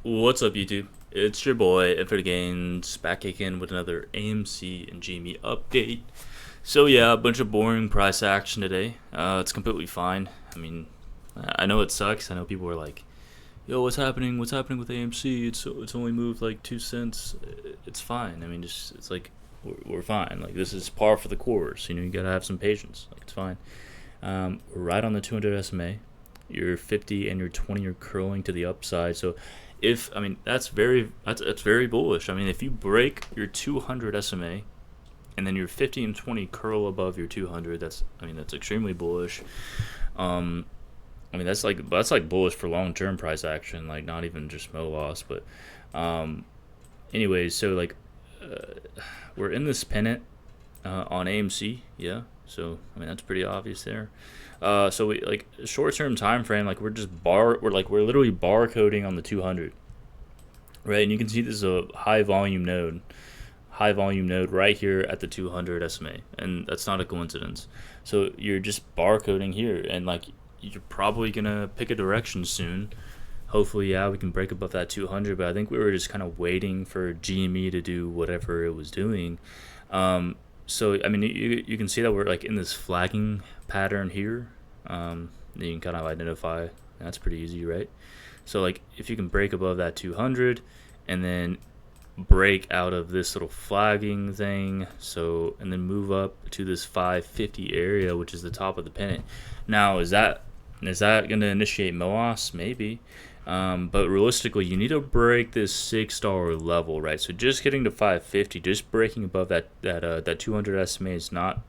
What's up, YouTube? It's your boy Infinite Gains back again with another AMC and GME update. So yeah, a bunch of boring price action today. It's completely fine. I mean, I know it sucks. I know people are like, "Yo, what's happening? What's happening with AMC? It's only moved like 2 cents. It's fine. I mean, just it's like we're fine. Like this is par for the course. You gotta have some patience. Like it's fine. We're right on the 200 SMA. Your 50 and your 20 are curling to the upside. So if I mean that's very bullish. I mean, if you break your 200 SMA and then your 50 and 20 curl above your 200, that's extremely bullish. Um, I mean that's like bullish for long term price action, like not even just mo loss, but um, anyways, so like uh, we're in this pennant on AMC, yeah. So I mean that's pretty obvious there. So we like short term time frame, like we're literally barcoding on the 200, right? And you can see this is a high volume node right here at the 200 SMA, and that's not a coincidence. So you're just barcoding here, and like you're probably gonna pick a direction soon. Hopefully, yeah, we can break above that 200, but I think we were just kind of waiting for GME to do whatever it was doing. So I mean, you can see that we're like in this flagging pattern here. You can kind of identify. That's pretty easy, right? So like if you can break above that 200 and then break out of this little flagging thing, so and then move up to this 550 area, which is the top of the pennant. Now is that going to initiate MOAS? Maybe. But realistically, you need to break this $6 level, right? So just getting to 550, just breaking above that 200 SMA is not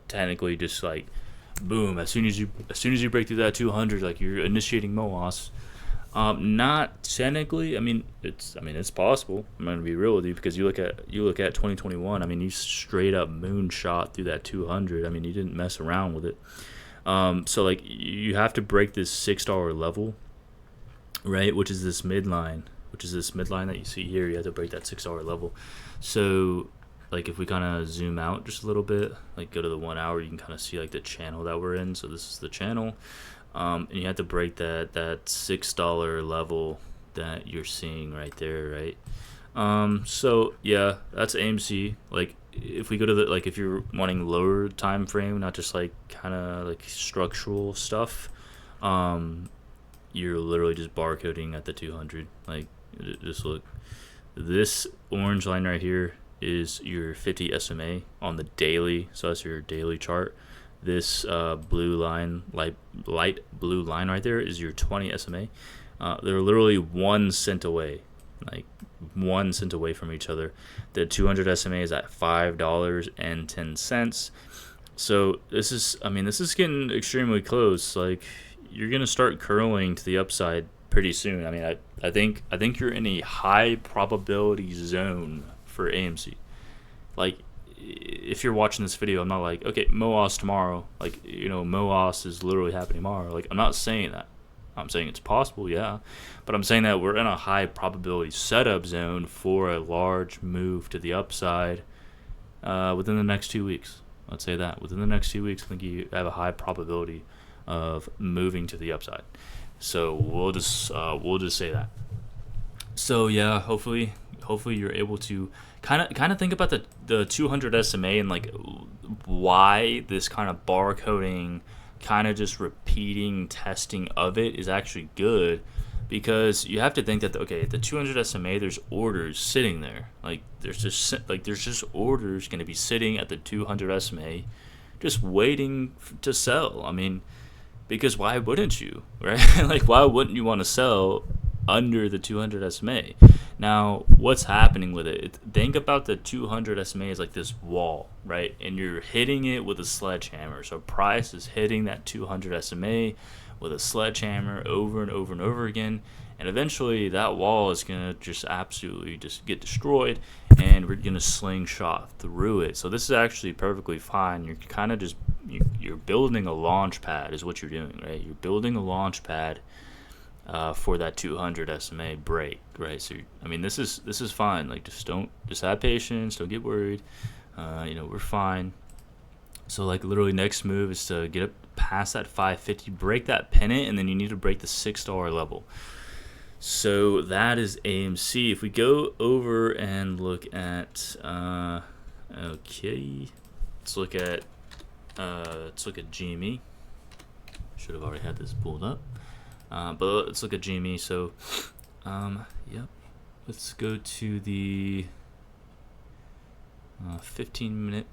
technically just like boom. As soon as you break through that 200, like you're initiating MOAS. Not technically. I mean it's possible. I'm gonna be real with you because you look at 2021. I mean you straight up moonshot through that 200. I mean you didn't mess around with it. So like you have to break this $6 level, right? Which is this midline that you see here. You have to break that $6 level. So like if we kind of zoom out just a little bit, like go to the 1 hour, you can kind of see like the channel that we're in. So this is the channel, and you have to break that $6 level that you're seeing right there, right? So yeah, that's AMC. Like if we go to the like if you're wanting lower time frame, not just like kind of like structural stuff, um, you're literally just barcoding at the 200. Like just look, this orange line right here is your 50 SMA on the daily. So that's your daily chart. This blue line, light blue line right there is your 20 SMA. They're literally 1 cent away, like 1 cent away from each other. The 200 SMA is at $5.10. So this is getting extremely close. Like you're gonna start curling to the upside pretty soon. I mean, I think you're in a high probability zone for AMC. Like if you're watching this video, I'm not like, okay, MOAS tomorrow. Like MOAS is literally happening tomorrow. Like I'm not saying that. I'm saying it's possible, yeah, but I'm saying that we're in a high probability setup zone for a large move to the upside within the next 2 weeks. Let's say that within the next 2 weeks, I think you have a high probability of moving to the upside. So we'll just say that. So yeah, hopefully you're able to kind of think about the 200 SMA and like why this kind of barcoding, kind of just repeating testing of it is actually good, because you have to think that the 200 SMA, there's orders sitting there. Like there's just orders going to be sitting at the 200 SMA just waiting to sell. I mean, because why wouldn't you, right? Like why wouldn't you want to sell under the 200 SMA? Now, what's happening with it? Think about the 200 SMA as like this wall, right? And you're hitting it with a sledgehammer. So price is hitting that 200 SMA with a sledgehammer over and over and over again. And eventually that wall is going to just absolutely just get destroyed, and we're going to slingshot through it. So this is actually perfectly fine. You're kind of just, you're building a launch pad is what you're doing, right? You're building a launch pad for that 200 SMA break, right? So I mean, this is fine. Like just have patience. Don't get worried. We're fine. So like literally next move is to get up past that 550, break that pennant, and then you need to break the $6 level. So that is AMC. If we go over and look at okay, let's look at GME. Should have already had this pulled up, but let's look at GME. So yep, let's go to the 15-minute.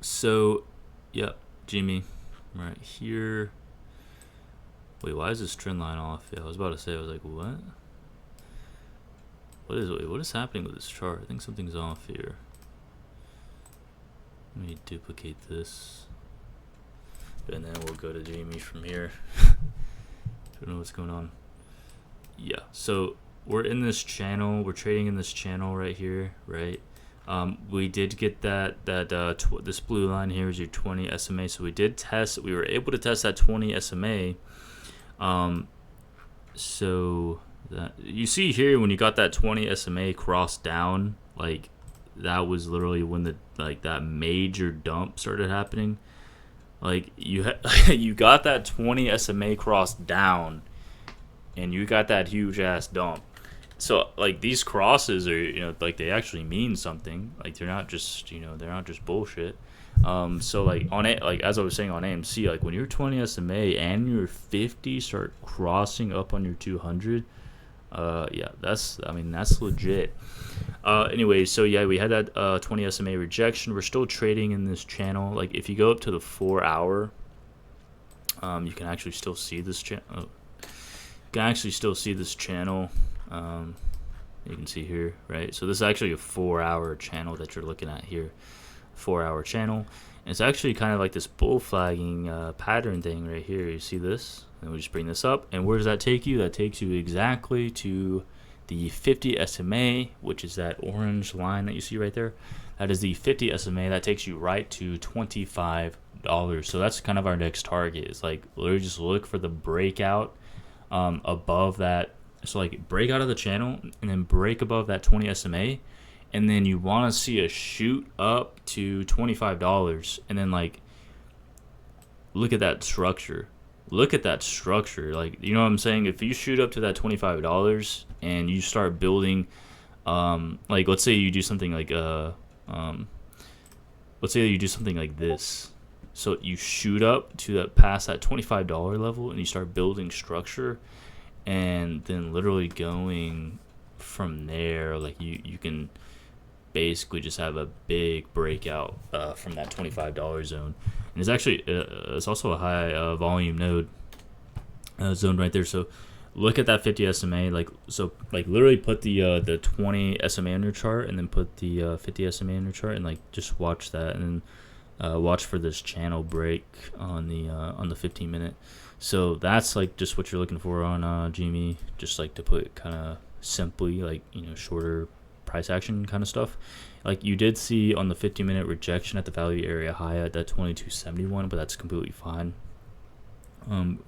So yep, GME right here. Wait, why is this trend line off? Yeah, I was about to say, I was like, what? What is happening with this chart? I think something's off here. Let me duplicate this, and then we'll go to GME from here. Don't know what's going on. Yeah, so we're in this channel. We're trading in this channel right here, right? We did get this blue line here is your 20 SMA. So we did test. We were able to test that 20 SMA. So that you see here, when you got that 20 SMA crossed down, like that was literally when that major dump started happening. Like you got that 20 SMA crossed down, and you got that huge ass dump. So like these crosses are, like they actually mean something. Like they're not just, they're not just bullshit. So like on it, like as I was saying on AMC, like when your 20 SMA and your 50 start crossing up on your 200, yeah, that's legit. Anyway, so yeah, we had that 20 SMA rejection. We're still trading in this channel. Like if you go up to the 4-hour, you can actually still see this channel. You can actually still see this channel. You can see here, right? So this is actually a 4-hour channel that you're looking at here. 4-hour channel, and it's actually kind of like this bull flagging pattern thing right here. You see this, and we just bring this up, and where does that take you? That takes you exactly to the 50 SMA, which is that orange line that you see right there. That is the 50 SMA. That takes you right to $25. So that's kind of our next target. It's like literally just look for the breakout above that. So like break out of the channel and then break above that 20 SMA. And then you want to see a shoot up to $25, and then like look at that structure. Look at that structure. Like, you know what I'm saying? If you shoot up to that $25 and you start building, like let's say you do something like let's say you do something like this. So you shoot up to that past that $25 level, and you start building structure, and then literally going from there, like you can basically just have a big breakout from that $25 zone. And it's actually it's also a high volume node zone right there. So look at that 50 SMA, like literally put the 20 SMA on your chart, and then put the 50 SMA on your chart, and like just watch that, and then watch for this channel break on the 15-minute. So that's like just what you're looking for on GME, just like to put kind of simply, like, shorter price action kind of stuff. Like you did see on the 50-minute rejection at the value area high at that 2271, but that's completely fine.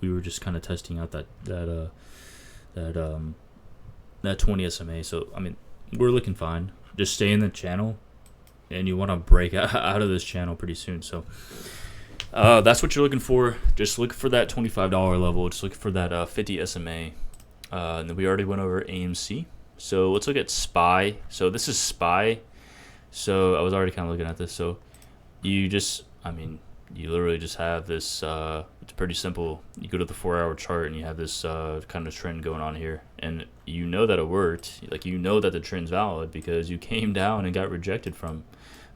We were just kind of testing out that 20 SMA. So I mean, we're looking fine. Just stay in the channel, and you want to break out of this channel pretty soon. So that's what you're looking for. Just look for that $25 level. Just look for that 50 SMA. And then we already went over AMC. So let's look at SPY. So this is SPY. So I was already kind of looking at this. So you literally just have this, it's pretty simple. You go to the 4-hour chart, and you have this kind of trend going on here. And you know that it worked. Like, you know that the trend's valid because you came down and got rejected from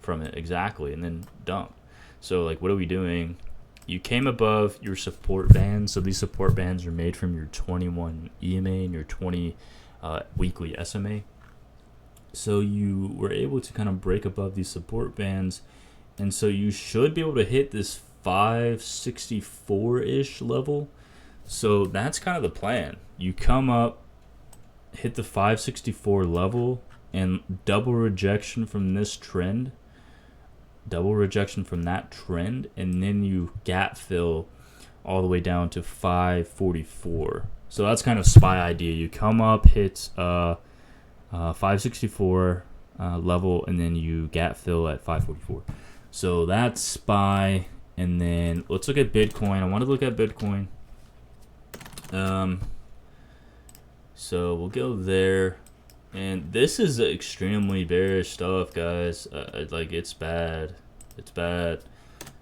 it exactly, and then dumped. So like, what are we doing? You came above your support bands. So these support bands are made from your 21 EMA and your 20 weekly SMA. So you were able to kind of break above these support bands, and so you should be able to hit this 564-ish level. So that's kind of the plan. You come up, hit the 564 level, and double rejection from this trend, double rejection from that trend, and then you gap fill all the way down to 544. So that's kind of SPY idea. You come up, hit 564 level, and then you gap fill at 544. So that's SPY. And then let's look at Bitcoin. I want to look at Bitcoin. So we'll go there. And this is extremely bearish stuff, guys. Like, it's bad. It's bad.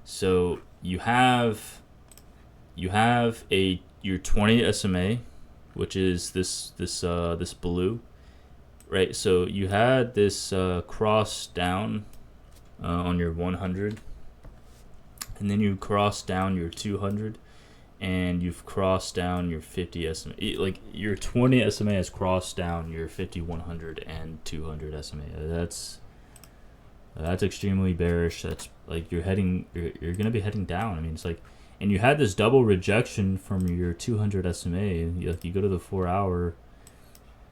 So you have your 20 SMA, which is this blue, right? So you had this cross down on your 100, and then you cross down your 200, and you've crossed down your 50 SMA. Like, your 20 SMA has crossed down your 50, 100, and 200 SMA. That's extremely bearish. That's like you're gonna be heading down. I mean, it's like, and you had this double rejection from your 200 SMA. Like, you go to the 4-hour,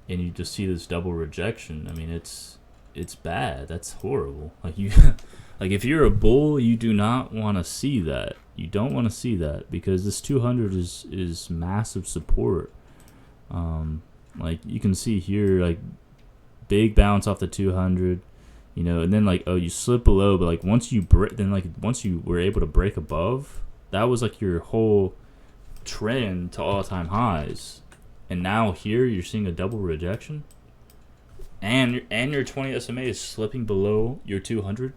and you just see this double rejection. I mean, it's bad. That's horrible. Like, you, like, if you're a bull, you do not want to see that. You don't want to see that, because this 200 is massive support. Like, you can see here, like, big bounce off the 200, you know, and then, like, oh, you slip below, but like once you once you were able to break above, that was like your whole trend to all-time highs. And now here you're seeing a double rejection, and your 20 SMA is slipping below your 200.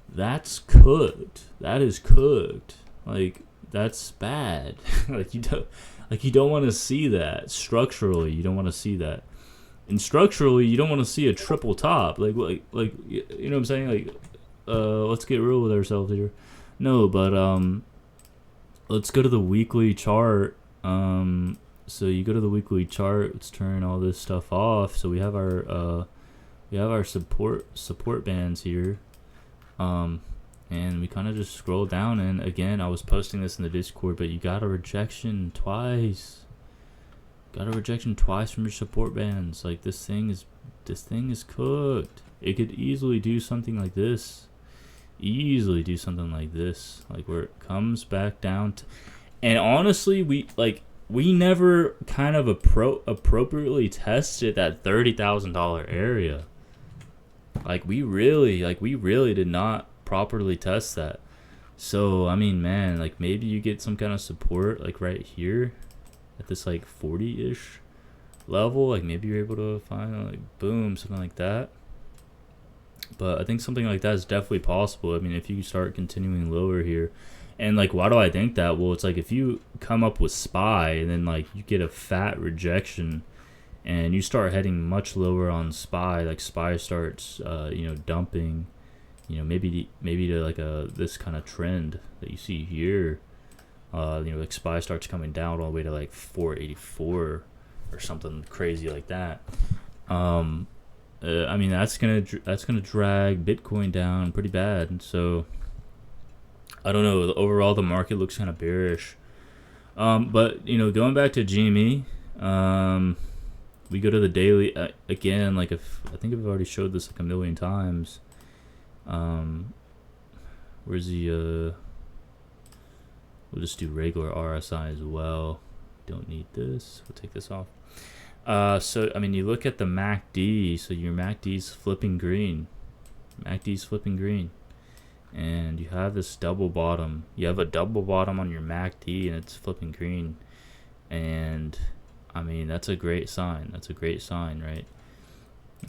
That's cooked. That is cooked. Like, that's bad. like you don't want to see that. Structurally, you don't want to see that. And structurally, you don't want to see a triple top. Like you know what I'm saying? Like, let's get real with ourselves here. No, but let's go to the weekly chart. So you go to the weekly chart. Let's turn all this stuff off. So we have our support bands here. And we kind of just scroll down, and again, I was posting this in the Discord, but you got a rejection twice. Got a rejection twice from your support bands. Like, this thing is cooked. It could easily do something like this. Like, where it comes back down to, and honestly, we never kind of appropriately tested that $30,000 area. Like, we really did not properly test that. So, I mean, man, like, maybe you get some kind of support, like, right here at this, like, 40-ish level. Like, maybe you're able to find, like, boom, something like that. But I think something like that is definitely possible. I mean, if you start continuing lower here. And, like, why do I think that? Well, it's like, if you come up with SPY and then, like, you get a fat rejection, and you start heading much lower on SPY, like, SPY starts, dumping, maybe to like this kind of trend that you see here. Like, SPY starts coming down all the way to like 484 or something crazy like that. I mean, that's gonna drag Bitcoin down pretty bad. So I don't know. Overall, the market looks kind of bearish. But going back to GME, we go to the daily again. Like, if I think I've already showed this like a million times. Where's the we'll just do regular RSI as well. Don't need this. We'll take this off. So I mean, you look at the MACD. So your MACD's flipping green. And you have this double bottom. You have a double bottom on your MACD, and it's flipping green. And I mean, that's a great sign. Right?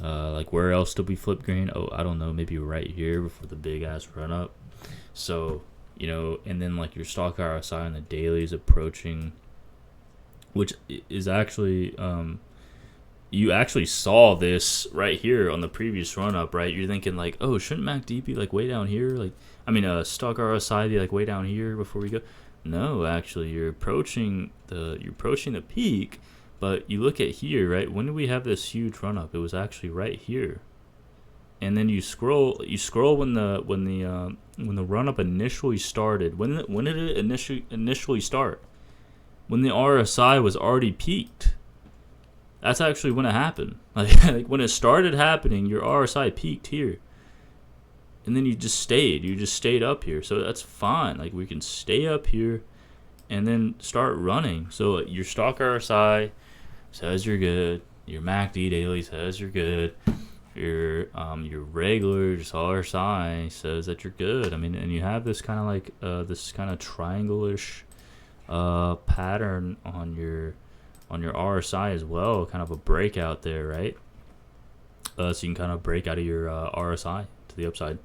Like, where else do we flip green? Oh, I don't know, maybe right here before the big ass run up. So, and then like your stock RSI on the daily is approaching, which is actually, you actually saw this right here on the previous run up, right? You're thinking like, oh, shouldn't MACD be like way down here? Like, I mean, stock RSI be like way down here before we go? No, actually, you're approaching the peak. But you look at here, right? When did we have this huge run up? It was actually right here. And then you scroll when the run up initially started. When did it initially start? When the RSI was already peaked. That's actually when it happened. Like when it started happening, your RSI peaked here. And then you just stayed up here. So that's fine. Like, we can stay up here and then start running. So your stock RSI says you're good. Your MACD daily says you're good. Your regular just RSI says that you're good. I mean, and you have this kind of like this kind of triangle-ish pattern on your on your RSI as well, kind of a breakout there, right? So you can kind of break out of your RSI to the upside,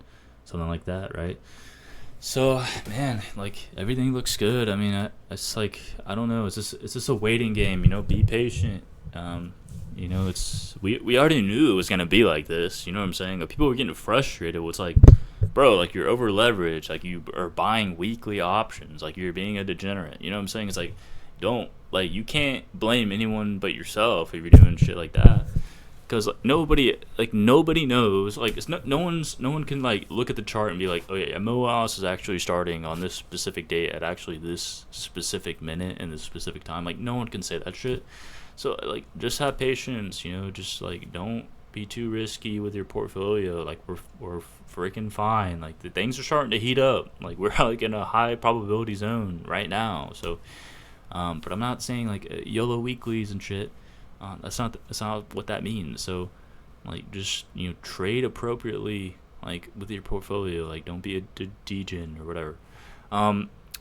something like that, right? So man, like everything looks good. I mean, it's like, I don't know. It's just a waiting game, you know. Be patient. You know, we already knew it was gonna be like this. You know what I'm saying? Like, people were getting frustrated. It's like, bro, like you're over leveraged. Like you are buying weekly options. Like you're being a degenerate. You know what I'm saying? It's like, don't, like, you can't blame anyone but yourself if you're doing shit like that. Because nobody knows, like, it's no one can like look at the chart and be like, oh yeah, MOS is actually starting on this specific date at actually this specific minute and this specific time. Like, no one can say that shit. So like, just have patience, you know. Just like, don't be too risky with your portfolio. Like, we're freaking fine. Like, the things are starting to heat up. Like, we're like in a high probability zone right now. So but I'm not saying like YOLO weeklies and shit. That's not what that means. So, like, just, you know, trade appropriately, like, with your portfolio. Like, don't be a degen or whatever.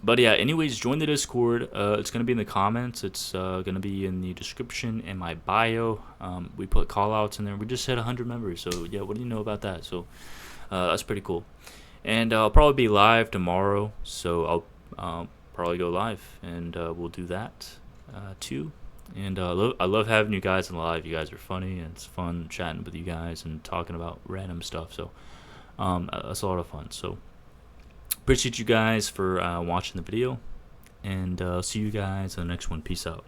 But yeah, anyways, join the Discord. It's gonna be in the comments. It's gonna be in the description and my bio. We put call outs in there. We just hit 100 members. So yeah, what do you know about that? So that's pretty cool. And I'll probably be live tomorrow. So I'll probably go live, and we'll do that too. And I love having you guys in live. You guys are funny, and it's fun chatting with you guys and talking about random stuff. So that's a lot of fun. So appreciate you guys for watching the video, and see you guys in the next one. Peace out.